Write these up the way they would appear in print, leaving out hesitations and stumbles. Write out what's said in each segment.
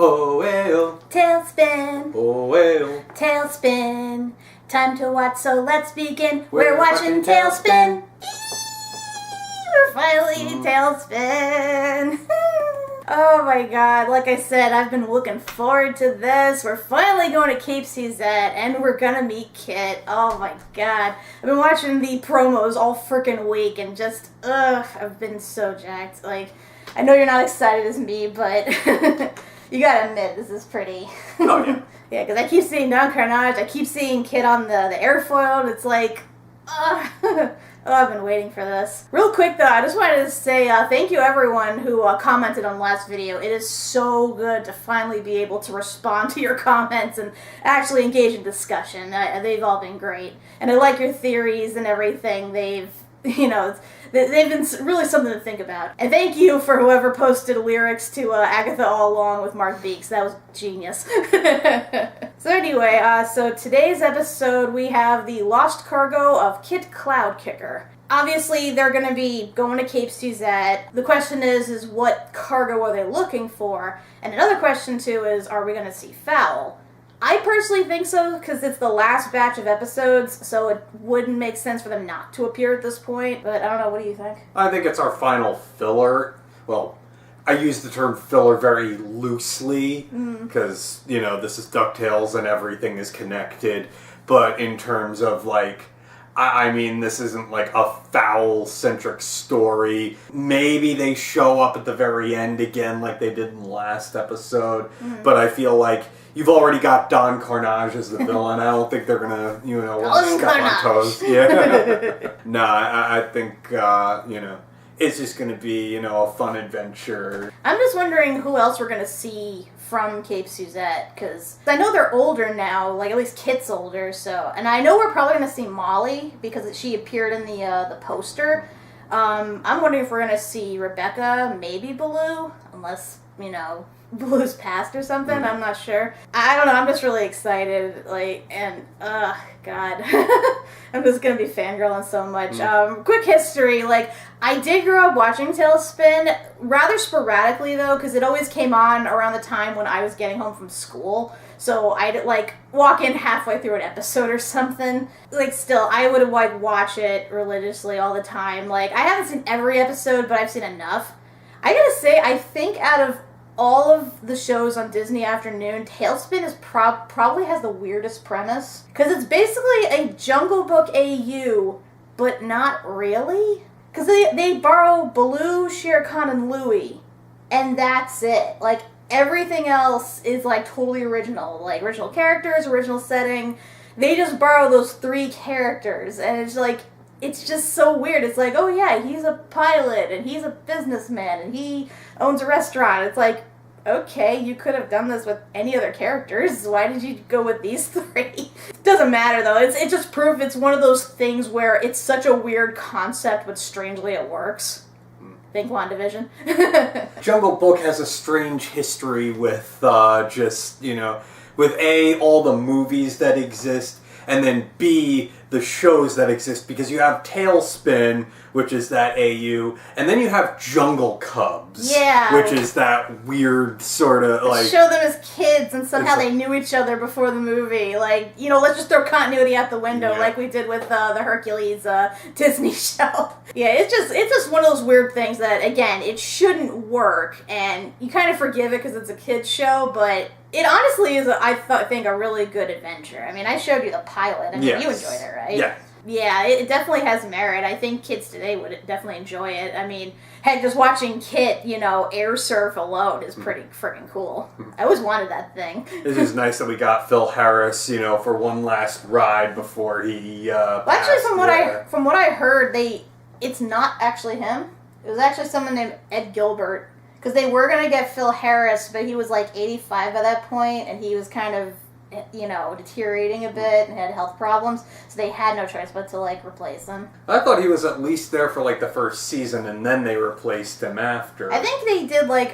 Oh, well. Talespin. Oh, well. Talespin. Time to watch, so let's begin. We're watching Talespin. We're finally Talespin. Oh my god, like I said, I've been looking forward to this. We're finally going to Cape Suzette, and we're gonna meet Kit. Oh my god. I've been watching the promos all freaking week, and just, I've been so jacked. Like, I know you're not excited as me, but you gotta admit, this is pretty. Oh, yeah. Yeah, because I keep seeing Don Carnage, I keep seeing Kit on the airfoil, and it's like, oh, I've been waiting for this. Real quick though, I just wanted to say thank you everyone who commented on the last video. It is so good to finally be able to respond to your comments and actually engage in discussion. They've all been great. And I like your theories and everything. They've been really something to think about. And thank you for whoever posted lyrics to Agatha All Along with Mark Beeks. That was genius. So anyway, so today's episode we have the lost cargo of Kit Cloudkicker. Obviously, they're going to be going to Cape Suzette. The question is what cargo are they looking for? And another question too is, are we going to see Fowl? I personally think so, because it's the last batch of episodes, so it wouldn't make sense for them not to appear at this point, but I don't know, what do you think? I think it's our final filler. Well, I use the term filler very loosely, because, this is DuckTales and everything is connected, but in terms of, I mean, this isn't like a Fowl-centric story. Maybe they show up at the very end again like they did in the last episode, but I feel like you've already got Don Carnage as the villain. I don't think they're gonna, want to step on toes. Yeah. I think, it's just gonna be, a fun adventure. I'm just wondering who else we're gonna see from Cape Suzette, because I know they're older now, like at least Kit's older, so, and I know we're probably gonna see Molly, because she appeared in the poster. I'm wondering if we're gonna see Rebecca, maybe Baloo, unless, Blue's past or something, I'm not sure. I don't know, I'm just really excited, God. I'm just gonna be fangirling so much. Quick history, I did grow up watching Talespin, rather sporadically though, because it always came on around the time when I was getting home from school, so I'd, walk in halfway through an episode or something. Still, I would, watch it religiously all the time. I haven't seen every episode, but I've seen enough. I gotta say, I think out of all of the shows on Disney Afternoon, Talespin is probably has the weirdest premise. Because it's basically a Jungle Book AU, but not really. Because they borrow Baloo, Shere Khan, and Louie. And that's it. Everything else is, totally original. Original characters, original setting. They just borrow those 3 characters. And it's just so weird. It's oh yeah, he's a pilot, and he's a businessman, and he owns a restaurant. It's okay, you could have done this with any other characters. Why did you go with these 3? Doesn't matter, though. It's just proof it's one of those things where it's such a weird concept, but strangely it works. Think WandaVision. Jungle Book has a strange history with with A, all the movies that exist, and then B, the shows that exist, because you have Talespin, which is that AU, and then you have Jungle Cubs, which is that weird sort of show them as kids, and somehow they knew each other before the movie. Let's just throw continuity out the window, like we did with the Hercules Disney show. Yeah, it's just one of those weird things that, again, it shouldn't work, and you kind of forgive it because it's a kids show, but it honestly is, I think, a really good adventure. I mean, I showed you the pilot. I mean, you enjoyed it, right? Yeah. Yeah, it definitely has merit. I think kids today would definitely enjoy it. I mean, heck, just watching Kit, air surf alone is pretty freaking cool. I always wanted that thing. It is nice that we got Phil Harris, for one last ride before he actually, from what I heard, it's not actually him. It was actually someone named Ed Gilbert. Because they were going to get Phil Harris, but he was 85 by that point, and he was kind of, deteriorating a bit and had health problems, so they had no choice but to, replace him. I thought he was at least there for, the first season, and then they replaced him after. I think they did, they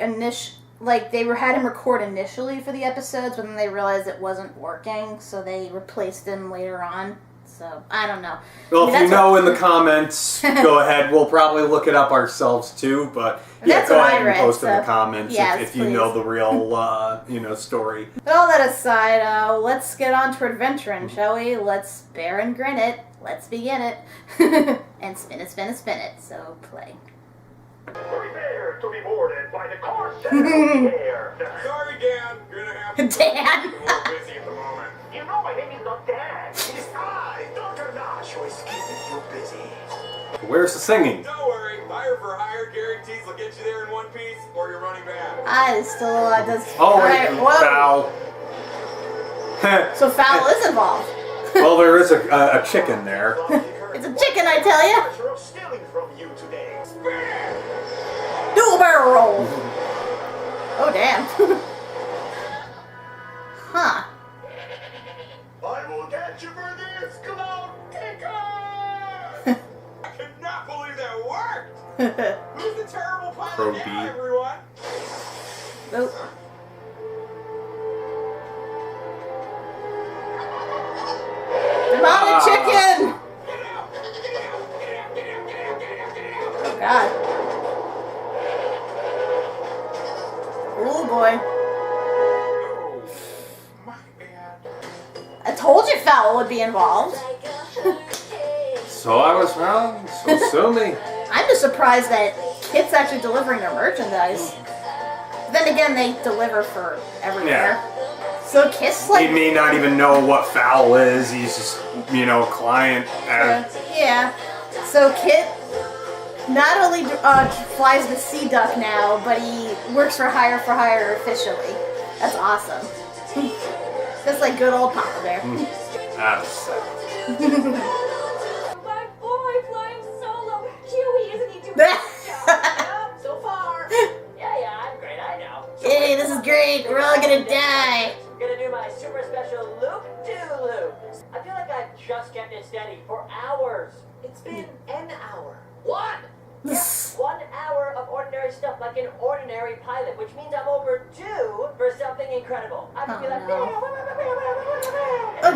had him record initially for the episodes, but then they realized it wasn't working, so they replaced him later on. So, I don't know. Well, I mean, if you that's know what- in the comments, go ahead. We'll probably look it up ourselves too, but yeah, That's go what I ahead and read, post in the so- comments yes, if you know please. the real, story. But all that aside, let's get on to adventuring, shall we? Let's bear and grin it. Let's begin it. And spin it, spin it, spin it. So, play. Prepare to be boarded by the car center of the air. Sorry, Dan. You're gonna have to. Dan! I'm a little busy at the moment. You know my name is not Dan. It is I, Dr. Nash, who is keeping you busy. Where's the singing? Don't worry. Hire for hire guarantees will get you there in one piece, or you're running back. I still does. Oh, Alright, wait, whoa. foul. So foul is involved. Well, there is a chicken there. It's a chicken, I tell ya. Pleasure of stealing from you today. Do a barrel roll. Oh, damn. Huh. I will get you for this, Cloudkicker! I could not believe that worked. Who's the terrible pilot Pro now, B. everyone? Nope. Demonic chicken! Get out! Get out! Get out! Get out! Get out! Get out! Get out! Oh, God. Oh, boy. Oh, my bad. I told you foul would be involved. So I was wrong. So sue me. I'm just surprised that Kit's actually delivering their merchandise. Then again, they deliver for everywhere. So Kit's He like... may not even know what foul is. He's just, client. Yeah. So Kit not only flies the Sea Duck now, but he works for hire officially. That's awesome. Just like good old Papa Bear. That's sad. My boy flying solo. Huey, isn't he doing a good job? Yeah, so far. Yeah, I'm great, I know. Hey, this is great. We're all gonna die. I'm gonna do my super special loop-de-loop. I feel like I've just kept it steady for hours. It's been an hour. One! Yeah, 1 hour of ordinary stuff like an ordinary pilot, which means I'm overdue for something incredible. I can be like, Oh,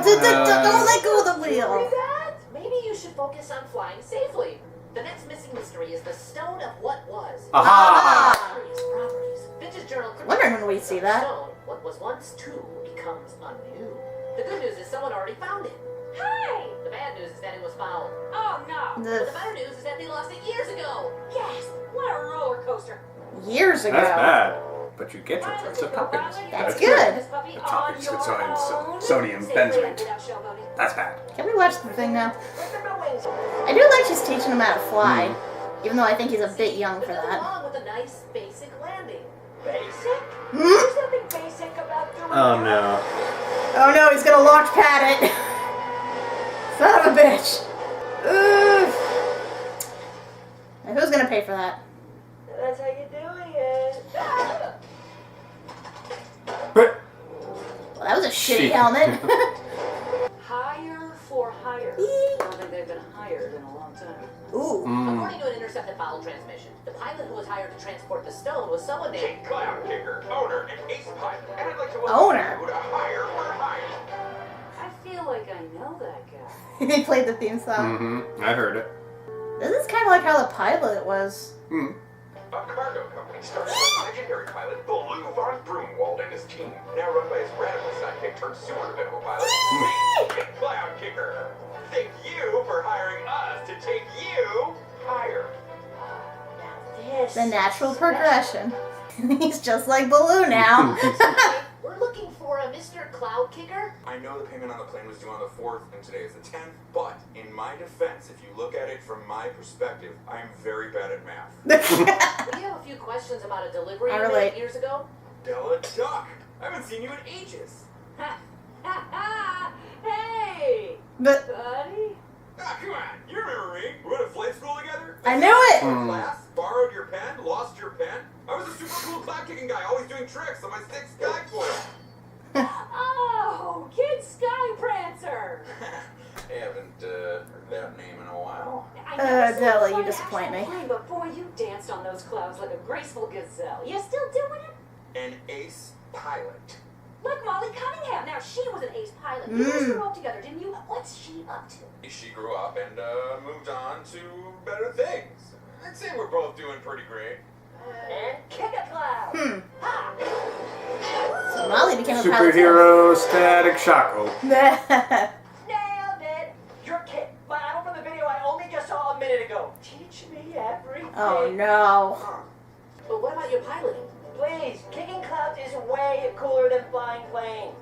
don't let go of the Hear wheel. that? Maybe you should focus on flying safely. The next missing mystery is the stone of what was. Aha! Curious properties. Vintage journal. Wondering when we see that. Stone, what was once two becomes anew. The good news is someone already found it. Hey! The bad news is that it was found. Oh no! But the better news is that they lost it years ago. Yes! What a roller coaster! Years ago. That's bad. But you get your choice of toppings. That's good. This puppy The on toppings your contain own. sodium Safely benzoate. without showboating. That's bad. Can we watch the thing now? Clip my wings. I do like she's teaching him how to fly. Even though I think he's a bit young for There's nothing that. wrong with a nice basic landing. Basic? Hmm? There's nothing basic about doing Oh that. no. Oh no, he's gonna launch pad it. Son of a bitch. Oof. Now who's gonna pay for that? That's how you're doing it. Well, that was a shitty Shit. helmet. Hire for hire. I don't think they've been hired in a long time. Ooh. According to an intercepted foul transmission, the pilot who was hired to transport the stone was someone named... King Cloudkicker, owner and ace pilot, and I'd like to Owner? welcome you to Hire for Hire. I feel like I know that guy. He played the theme song. Mm-hmm. I heard it. This is kind of like how the pilot was. Hmm. A cargo company started by legendary pilot Blue von Broomwald and his team, now run by his radical sidekick turned super venerable pilot, King Cloudkicker. Thank you for hiring us to take you higher. This The natural progression. He's just like Baloo now. We're looking for a Mr. Cloudkicker. I know the payment on the plane was due on the 4th and today is the 10th, but in my defense, if you look at it from my perspective, I am very bad at math. We have a few questions about a delivery I you relate. made years ago. Della Duck! I haven't seen you in ages. Ha ha ha! Hey, But buddy. Ah, come on! You remember me? We went to flight school together? I knew it. Class, borrowed your pen, lost your pen. I was a super cool cloud kicking guy, always doing tricks on my stick sky foil. Oh, Kid Sky Prancer. I haven't heard that name in a while. I never saw Della, fly you an disappoint actual me. plane, but boy, you danced on those clouds like a graceful gazelle. You still doing it? An ace pilot. Like Molly Cunningham. Now, she was an ace pilot. You guys grew up together, didn't you? What's she up to? She grew up and moved on to better things. I'd say we're both doing pretty great. And kick a cloud. So Molly became a pilot. Superhero static shocko. Nailed it. You're kidding. My idol from the video I only just saw a minute ago. Teach me everything. Oh no. But what about your piloting? Please, kicking clouds is way cooler than flying planes.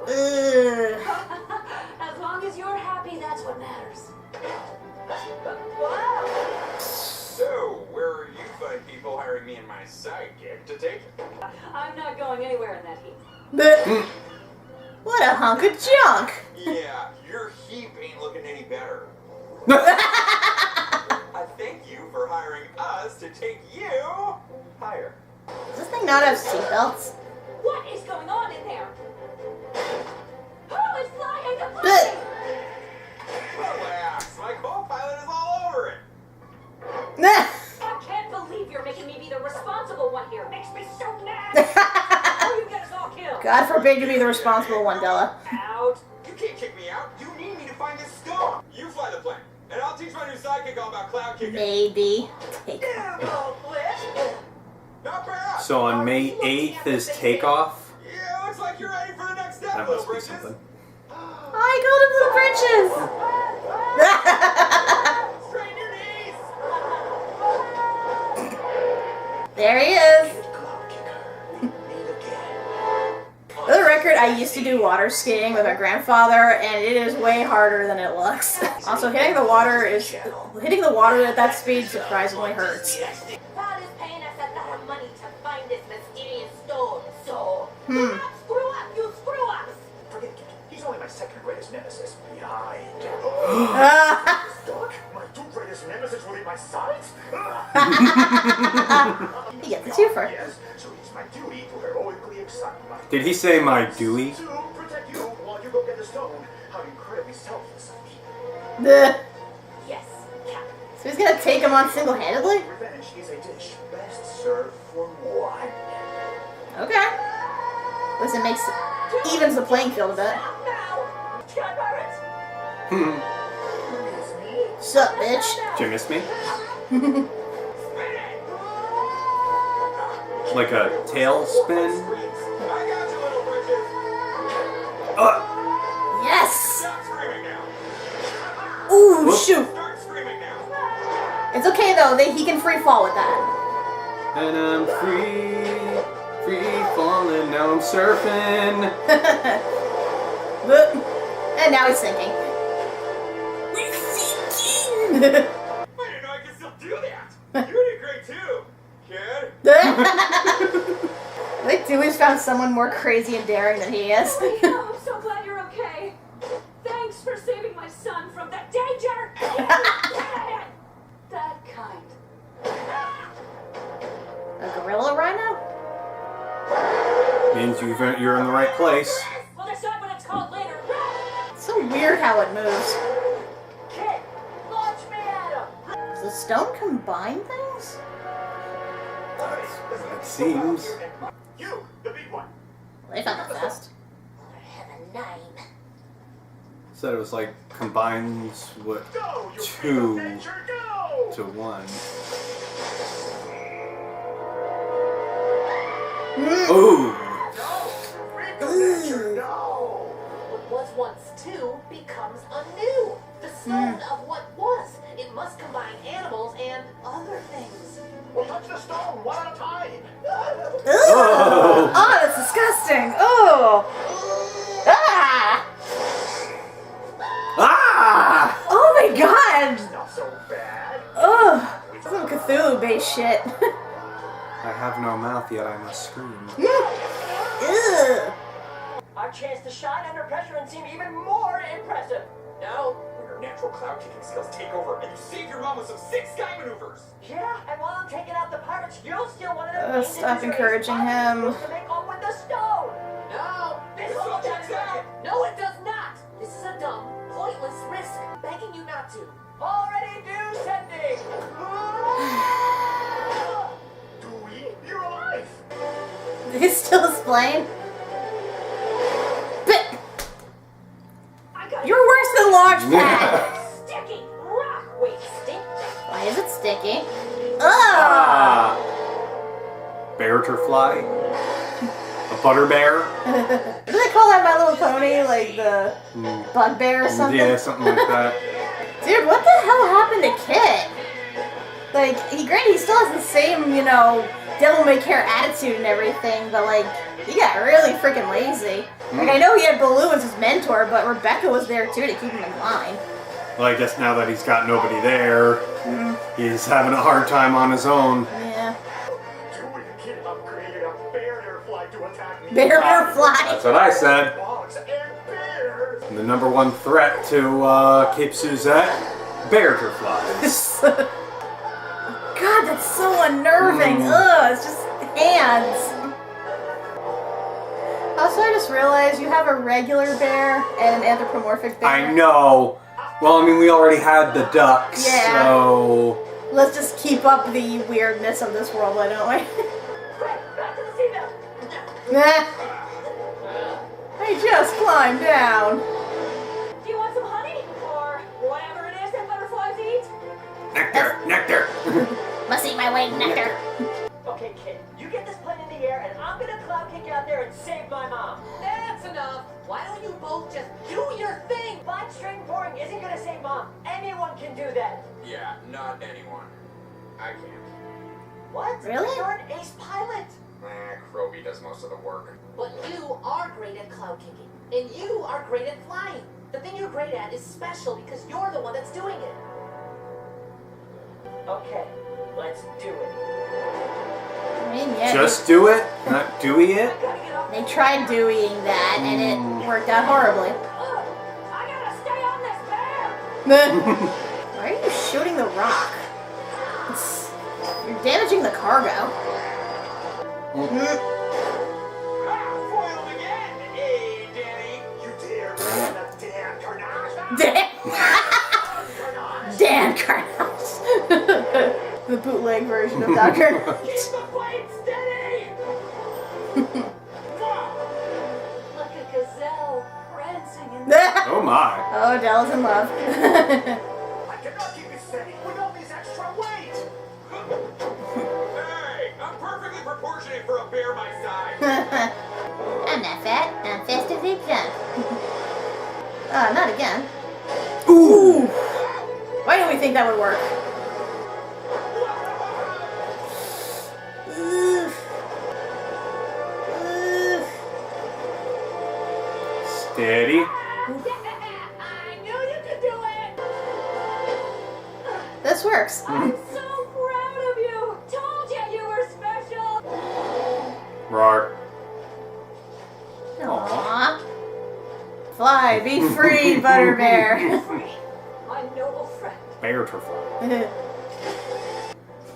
Ugh. As long as you're happy, that's what matters. Wow. So, where are you fine people hiring me and my sidekick to take it? I'm not going anywhere in that heap. Bleh. What a hunk of junk. Yeah, your heap ain't looking any better. I thank you for hiring us to take you higher. Does this thing not have seatbelts? What is going on in there? Who is flying the Bleh. plane? Relax, my co-pilot is all over it. I can't believe you're making me be the responsible one here. Makes me so mad. Oh, you get us all killed. God forbid you be the responsible one, Della. Out. You can't kick me out. You need me to find this stone. You fly the plane, and I'll teach my new sidekick all about Cloudkicker. Maybe. Take Not bad. So on May 8th is takeoff. Yeah, looks like you're ready for the next step, That little must be britches. something. Hi, Golden Blue Britches! Straighten your knees. There he is. Cloudkicker, meet again. For the record, I used to do water skiing with my grandfather, and it is way harder than it looks. Also, hitting the water at that speed surprisingly hurts. God is paying us a lot of money to find this mysterious stone, so Hmm. do not screw up, you screw ups! Forget it. He's only my second greatest nemesis. Behind. Ah. Duck, my two greatest nemesis will eat my sides? He gets a twofer. Yes, so it's my duty to heroically excite my Did he say my Dewey? to protect you while you go get the stone. How incredibly selfless of me. Bleh. Yes, Kat. So he's gonna take him on single-handedly? Revenge is a dish best served for one. Okay. Listen, evens the playing field a bit. Now! Sky Pirates! Hmm. Sup, bitch? Did you miss me? Like a tailspin? I got you, little britches. Yes! Stop screaming now. Ooh, Whoop. shoot. Start screaming now. It's okay though, he can free fall with that. And I'm free falling, now I'm surfing. Whoop. And now he's sinking. We're sinking! I didn't know I could still do that. You did great too, kid. I think Dewey's found someone more crazy and daring than he is. Oh, I'm so glad you're okay. Thanks for saving my son from the danger. That kind. A gorilla rhino? Means you're in the right place. We'll decide what it's called later. It's so weird how it moves. Kid, launch me at him! Does the stone combine things? It seems. You, the big one. They found that fast. I have a name. Said it was like combines what Go, you two big adventure, go! to one. Ooh. No! Big adventure, no! What was once two becomes anew. The stone of what was. It must combine animals and other things. We'll touch the stone one at a time. Ugh. Oh, that's disgusting. Oh. Ah. Ah! Oh my god. Not so bad. Ugh. Some Cthulhu-based shit. I have no mouth yet, I must scream. Ugh. Our chance to shine under pressure and seem even more impressive. No? When your natural cloud kicking skills take over and you save your mom with some sick sky maneuvers. Yeah, and while I'm taking out the pirates, you'll steal one of them. Stop encouraging him. To make off with the stone. No, this all checks out. No, it does not. This is a dumb, pointless risk. Begging you not to. Already do sending. Dewey, you're alive! He's still explain? But I got you're worse than Launchpad. sticky rock. Wait, stick? Why is it sticky? Ugh! Ah. Bearterfly? A butter bear? Do they call that My Little Pony? Like the bugbear or something? Yeah, something like that. Dude, what the hell happened to Kit? Like, granted, he still has the same, you know, devil may care attitude and everything, but like, he got really freaking lazy. Like, I know he had Baloo as his mentor, but Rebecca was there too to keep him in line. Well, I guess now that he's got nobody there, he's having a hard time on his own. Yeah. Dude, kid upgraded a Bearterfly to attack me. Bearterfly. That's what I said. Dogs and bears. And the number one threat to Cape Suzette, Bearterflies. God, that's so unnerving. Ugh, it's just hands. Also, I just realized you have a regular bear and an anthropomorphic bear. I know. Well, I mean, we already had the ducks, Yeah. so... Let's just keep up the weirdness of this world, why don't we? Quick, back to the Zenith. Nah. I just climbed down. Do you want some honey? Or whatever it is that butterflies eat? Nectar! Nectar! Must eat my weight in nectar. Okay, kid, you get this plane in the air, and I'm gonna cloud kick you out there and save my mom. That's enough. Why don't you both just do your thing? Five string boring isn't gonna save mom. Anyone can do that. Yeah, not anyone. I can't. What? Really? You're an ace pilot. Kroby does most of the work. But you are great at cloud kicking, and you are great at flying. The thing you're great at is special because you're the one that's doing it. Okay, let's do it. I mean, yeah, Just do it, not doing it. Gotta get off. they tried doing that and it worked out horribly. I gotta stay on this bear! Why are you shooting the rock? You're damaging the cargo. Foiled again! Hey, Danny! You dare bring that damn carnage? Dan Carnage. The bootleg version of Dr. Keep the plane steady! Like a gazelle prancing in Oh my. Oh, Della's in love. I cannot keep it steady with all this extra weight. Hey! I'm perfectly proportionate for a bear my size! I'm not fat. I'm festively plump. Not again. Ooh! Why didn't we think that would work? Steady. I knew you could do it! This works. I'm so proud of you! Told you you were special! Roar. Aww. Fly, be free, Butterbear. My noble friend. Bearterfly.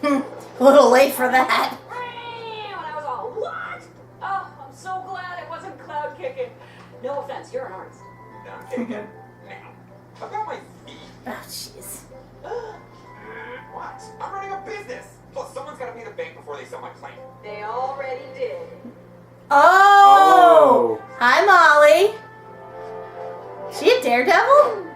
A little late for that. And I was all, what? Oh, I'm so glad it wasn't cloud kicking. No offense, you're an artist. No, I'm kidding. Now, about my feet. Oh, jeez. What? I'm running a business! Plus, someone's gotta pay the bank before they sell my plane. They already did. Oh! Hi, Molly. She a daredevil?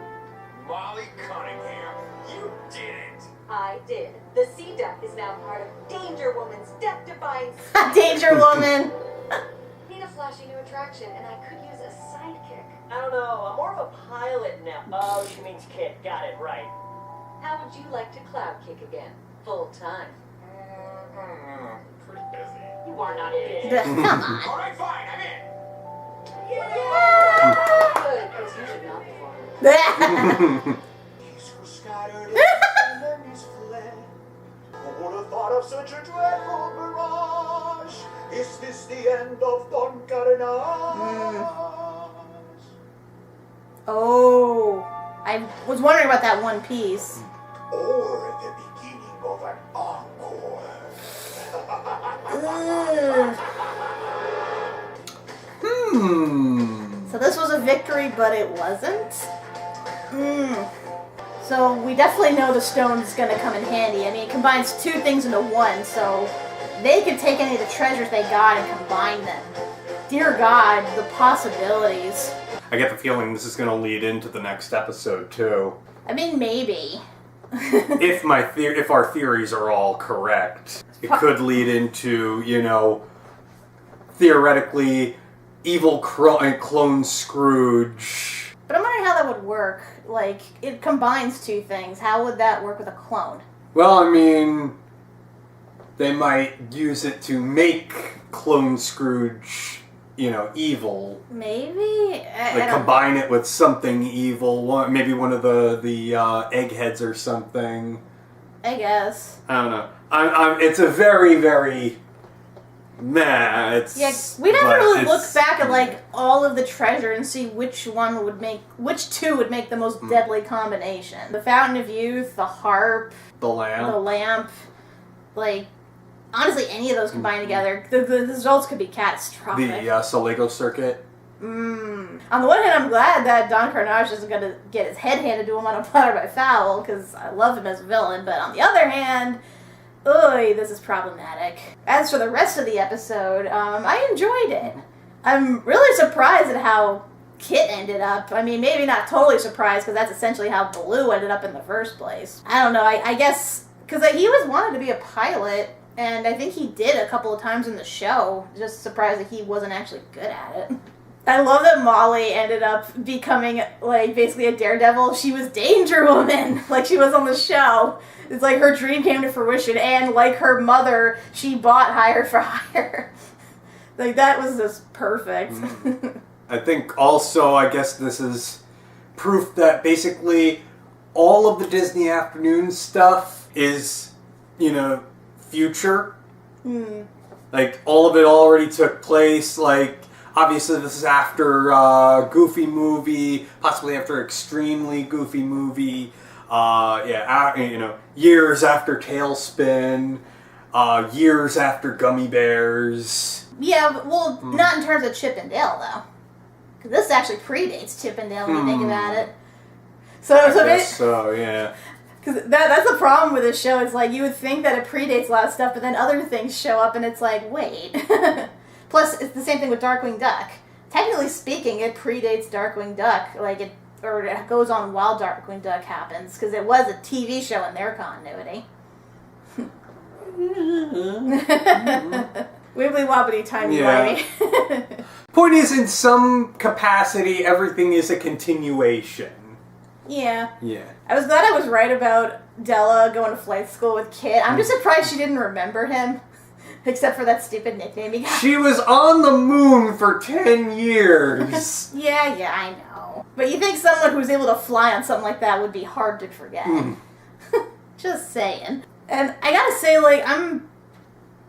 Molly Cunningham, you didn't! I did. The Sea Duck is now part of Danger Woman's death-defying. Danger woman. Need a flashy new attraction, and I could use a sidekick. I don't know. I'm more of a pilot now. Oh, she means Kit. Got it right. How would you like to cloud kick again? Full time. Pretty busy. You are not busy. Come on. Alright, fine, I'm in! Good, because you should not perform. Peace was scattered and memories fled. Who would have thought of such a dreadful mirage? Is this the end of Don Carnage? Oh. I was wondering about that one piece. Or the beginning of an encore? Ugh. So this was a victory, but it wasn't? So we definitely know the stone's gonna come in handy. I mean, it combines two things into one, so they could take any of the treasures they got and combine them. dear God, the possibilities. I get the feeling this is going to lead into the next episode too. I mean, maybe. If our theories are all correct, it could lead into, theoretically, evil clone Scrooge. But I'm wondering how that would work. Like, it combines two things. How would that work with a clone? Well, I mean, they might use it to make clone Scrooge, evil. Maybe? Like, combine it with something evil. Maybe one of the eggheads or something. I guess. I don't know. It's a very, very... We never really look back at, like, all of the treasure and see which two would make the most deadly combination. The Fountain of Youth, the harp, the lamp. Like, honestly, any of those combined together, the results could be catastrophic. The Solego circuit. On the one hand, I'm glad that Don Carnage isn't going to get his head handed to him on a platter by foul, because I love him as a villain, but on the other hand... Oy, this is problematic. As for the rest of the episode, I enjoyed it. I'm really surprised at how Kit ended up. I mean, maybe not totally surprised, because that's essentially how Baloo ended up in the first place. I don't know, I guess, because he always wanted to be a pilot, and I think he did a couple of times in the show. Just surprised that he wasn't actually good at it. I love that Molly ended up becoming, like, basically a daredevil. She was Danger Woman, like she was on the show. It's like her dream came to fruition, and like her mother, she bought Hire for Hire. Like, that was just perfect. I think also, I guess this is proof that basically all of the Disney Afternoon stuff is, future. Like, all of it already took place, like... Obviously, this is after Goofy Movie, possibly after Extremely Goofy Movie. Years after Talespin, years after Gummy Bears. Yeah, well, not in terms of Chip and Dale, though. Because this actually predates Chip and Dale when you think about it. Yeah. Because that's the problem with this show. It's like, you would think that it predates a lot of stuff, but then other things show up, and it's like, wait... Plus, it's the same thing with Darkwing Duck. Technically speaking, it predates Darkwing Duck, it goes on while Darkwing Duck happens, because it was a TV show in their continuity. Wibbly wobbly timey wimey. Point is, in some capacity, everything is a continuation. Yeah. Yeah. I was glad I was right about Della going to flight school with Kit. I'm just surprised she didn't remember him. Except for that stupid nickname he got. She was on the moon for 10 years. Yeah, I know. But you think someone who's able to fly on something like that would be hard to forget. Just saying. And I gotta say,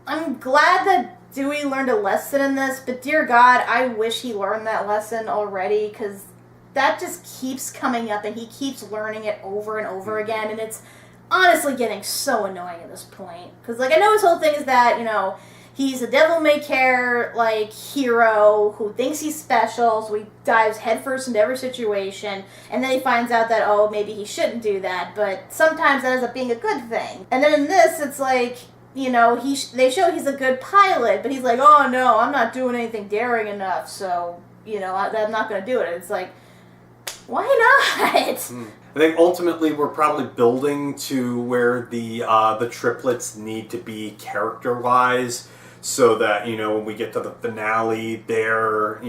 I'm glad that Dewey learned a lesson in this, but dear God, I wish he learned that lesson already, because that just keeps coming up, and he keeps learning it over and over again, and it's honestly getting so annoying at this point. Because, I know his whole thing is that, he's a devil-may-care, hero who thinks he's special, so he dives headfirst into every situation, and then he finds out that, maybe he shouldn't do that, but sometimes that ends up being a good thing. And then in this, it's like, they show he's a good pilot, but he's like, oh no, I'm not doing anything daring enough, so, I'm not going to do it. And it's like, why not? I think ultimately we're probably building to where the triplets need to be character-wise, so that, when we get to the finale, they're,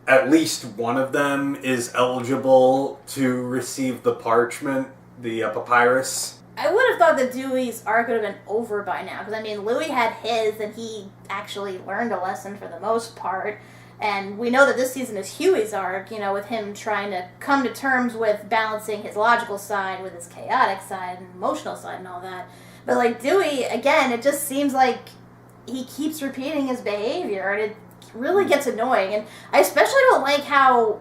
at least one of them is eligible to receive the parchment, the papyrus. I would have thought that Dewey's arc would have been over by now, because, Louis had his, and he actually learned a lesson for the most part. And we know that this season is Huey's arc, with him trying to come to terms with balancing his logical side with his chaotic side and emotional side and all that. But, Dewey, again, it just seems like he keeps repeating his behavior, and it really gets annoying. And I especially don't like how,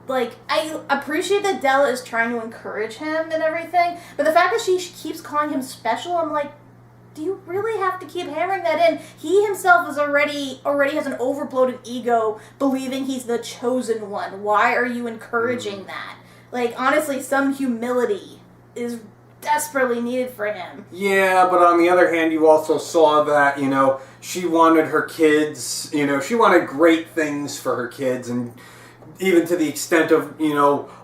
I appreciate that Della is trying to encourage him and everything, but the fact that she keeps calling him special, I'm like, do you really have to keep hammering that in? He himself is already has an overbloated ego, believing he's the chosen one. Why are you encouraging that? Honestly, some humility is desperately needed for him. Yeah, but on the other hand, you also saw that, she wanted her kids, she wanted great things for her kids, and even to the extent of,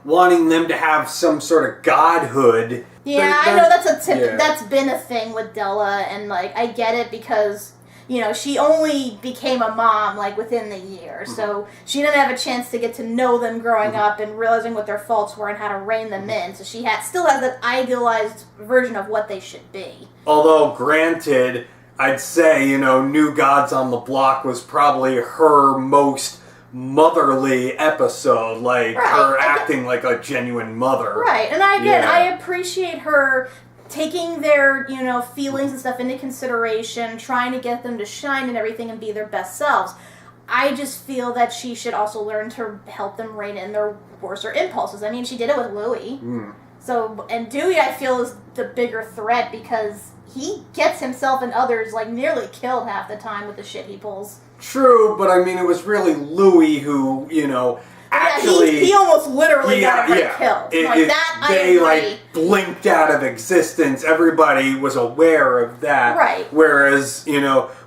wanting them to have some sort of godhood. Yeah, I know that's been a thing with Della, and, I get it because, she only became a mom, within the year, so she didn't have a chance to get to know them growing up and realizing what their faults were and how to rein them in, so she still has an idealized version of what they should be. Although, granted, I'd say, New Gods on the Block was probably her most motherly episode, her acting like a genuine mother. Right, and I appreciate her taking their, feelings and stuff into consideration, trying to get them to shine and everything and be their best selves. I just feel that she should also learn to help them rein in their worser impulses. I mean, she did it with Louie. So, and Dewey, I feel, is the bigger threat because he gets himself and others, nearly killed half the time with the shit he pulls. True, but I mean, it was really Louie who, actually... Yeah, he almost literally got everybody killed. They blinked out of existence. Everybody was aware of that. Right. Whereas,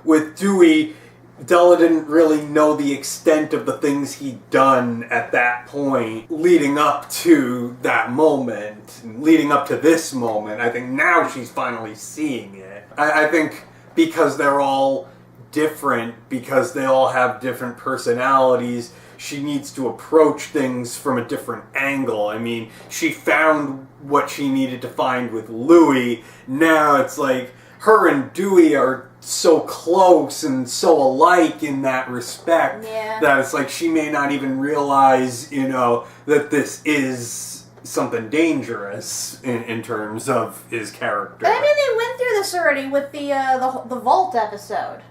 with Dewey, Della didn't really know the extent of the things he'd done at that point, leading up to that moment, leading up to this moment. I think now she's finally seeing it. I think because they're all different, because they all have different personalities, she needs to approach things from a different angle. I mean, she found what she needed to find with Louie. Now it's like her and Dewey are so close and so alike in that respect that it's like she may not even realize, that this is something dangerous in terms of his character. But I mean, they went through this already with the Vault episode.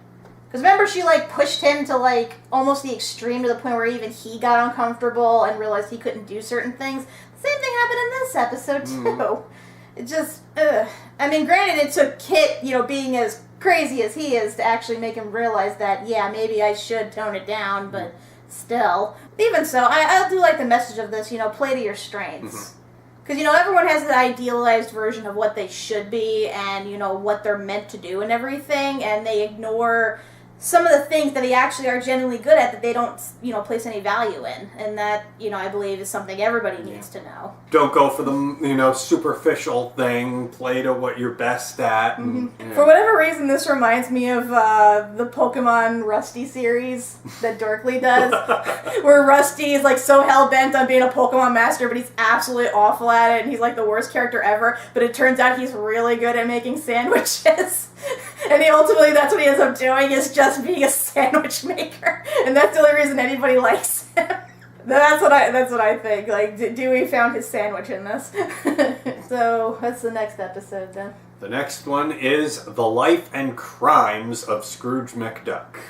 Because remember, she, pushed him to, almost the extreme to the point where even he got uncomfortable and realized he couldn't do certain things. The same thing happened in this episode, too. It just, I mean, granted, it took Kit, being as crazy as he is to actually make him realize that, yeah, maybe I should tone it down, but still. Even so, I do like the message of this, play to your strengths. Because, everyone has an idealized version of what they should be and, what they're meant to do and everything, and they ignore some of the things that they actually are genuinely good at that they don't, place any value in. And that, I believe is something everybody needs to know. Don't go for the, superficial thing. Play to what you're best at. And, For whatever reason, this reminds me of the Pokemon Rusty series that Dorkly does. Where Rusty is, so hell-bent on being a Pokemon master, but he's absolutely awful at it, and he's, the worst character ever. But it turns out he's really good at making sandwiches. And ultimately, that's what he ends up doing, is just being a sandwich maker. And that's the only reason anybody likes him. That's what I think. Dewey found his sandwich in this. So, what's the next episode, then? The next one is The Life and Crimes of Scrooge McDuck.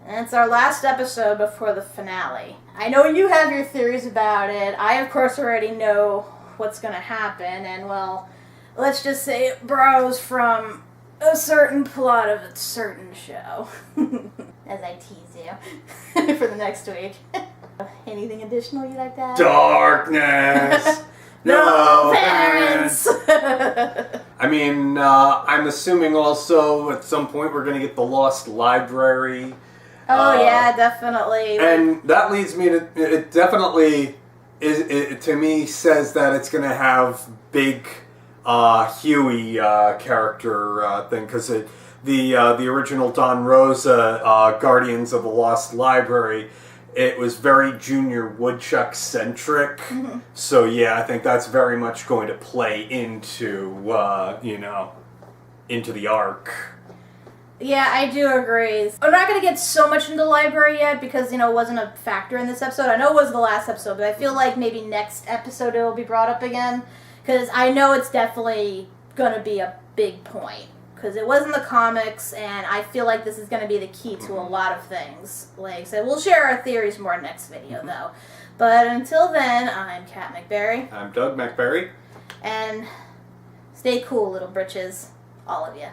And it's our last episode before the finale. I know you have your theories about it. I, of course, already know what's going to happen. And, well, let's just say it borrows from a certain plot of a certain show. As I tease you for the next week. Anything additional you'd like to add? Darkness! No parents! I mean, I'm assuming also at some point we're going to get the Lost Library. Oh, yeah, definitely. And that leads me to, it definitely, to me, says that it's going to have big Huey character thing, because the original Don Rosa Guardians of the Lost Library, it was very Junior Woodchuck centric. So yeah, I think that's very much going to play into into the arc. Yeah, I do agree. I'm not going to get so much into the library yet because, it wasn't a factor in this episode. I know it was the last episode, but I feel like maybe next episode it will be brought up again. Because I know it's definitely going to be a big point. Because it was in the comics, and I feel like this is going to be the key to a lot of things. So we'll share our theories more next video, though. But until then, I'm Kat Macberrie. I'm Doug Macberrie. And stay cool, little britches. All of you.